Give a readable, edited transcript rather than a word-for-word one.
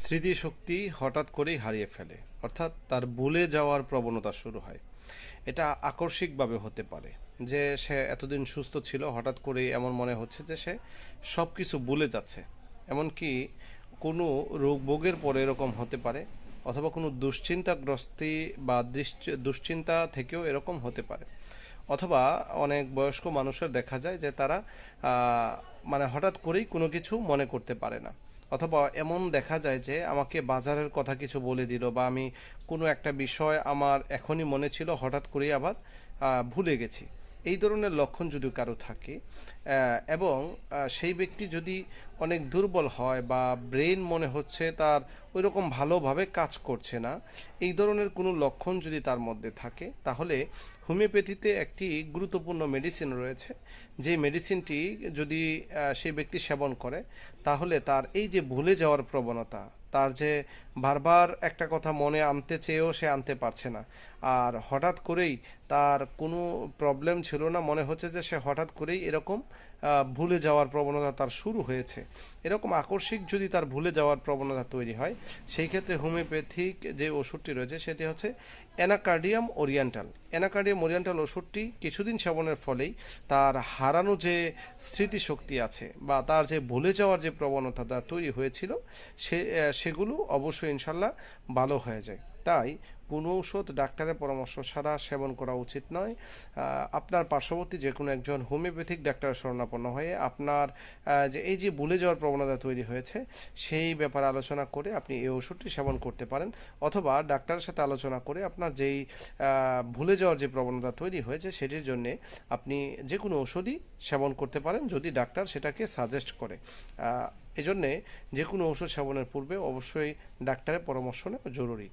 স্মৃতিশক্তি হঠাৎ করেই হারিয়ে ফেলে, অর্থাৎ তার ভুলে যাওয়ার প্রবণতা শুরু হয়। এটা আকস্মিকভাবে হতে পারে যে সে এতদিন সুস্থ ছিল, হঠাৎ করেই এমন মনে হচ্ছে যে সে সব কিছু ভুলে যাচ্ছে। এমনকি কোনো রোগ ভোগের পরে এরকম হতে পারে, অথবা কোনো দুশ্চিন্তাগ্রস্তি বা দুশ্চিন্তা থেকেও এরকম হতে পারে। অথবা অনেক বয়স্ক মানুষের দেখা যায় যে তারা মানে হঠাৎ করেই কোনো কিছু মনে করতে পারে না। অথবা এমন দেখা যায় যে আমাকে বাজারের কথা কিছু বলে দিল, বা আমি কোনো একটা বিষয় আমার এখনই মনে ছিল, হঠাৎ করেই আবার ভুলে গেছি। এই ধরনের লক্ষণ যদি কারো থাকে, এবং সেই ব্যক্তি যদি অনেক দুর্বল হয় বা ব্রেন মনে হচ্ছে তার ওইরকম ভালোভাবে কাজ করছে না, এই ধরনের কোনো লক্ষণ যদি তার মধ্যে থাকে, তাহলে হোমিওপ্যাথিতে একটি গুরুত্বপূর্ণ মেডিসিন রয়েছে। যে মেডিসিনটি যদি সেই ব্যক্তি সেবন করে, তাহলে তার এই যে ভুলে যাওয়ার প্রবণতা, তার যে বারবার একটা কথা মনে আনতে চেয়েও সে আনতে পারছে না, আর হঠাৎ করেই তার কোনো প্রবলেম ছিল না, মনে হচ্ছে যে সে হঠাৎ করেই এরকম ভুলে যাওয়ার প্রবণতা তার শুরু হয়েছে, এরকম আকস্মিক যদি তার ভুলে যাওয়ার প্রবণতা তৈরি হয়, সেই ক্ষেত্রে হোমিওপ্যাথিক যে ওষুধটি রয়েছে সেটি হচ্ছে অ্যানাকার্ডিয়াম ওরিয়েন্টাল। অ্যানাকার্ডিয়াম ওরিয়েন্টাল ওষুধটি কিছুদিন সেবনের ফলেই তার হারানো যে স্মৃতিশক্তি আছে বা তার যে ভুলে যাওয়ার যে প্রবণতা তৈরি হয়েছিল, সেগুলো অবশ্যই ইনশাল্লাহ ভালো হয়ে যায়। তাই কোনো ঔষধ ডাক্তারের পরামর্শ ছাড়া সেবন করা উচিত নয়। আপনার পার্শ্ববর্তী যে কোনো একজন হোমিওপ্যাথিক ডাক্তারের শরণাপন্ন হয়ে আপনার যে এই যে ভুলে যাওয়ার প্রবণতা তৈরি হয়েছে, সেই ব্যাপারে আলোচনা করে আপনি এই ওষুধটি সেবন করতে পারেন। অথবা ডাক্তারের সাথে আলোচনা করে আপনার যেই ভুলে যাওয়ার যে প্রবণতা তৈরি হয়েছে সেটির জন্যে আপনি যে কোনো ওষুধই সেবন করতে পারেন, যদি ডাক্তার সেটাকে সাজেস্ট করে। এজন্যে যে কোনো ওষুধ সেবনের পূর্বে অবশ্যই ডাক্তারের পরামর্শ নেওয়া জরুরি।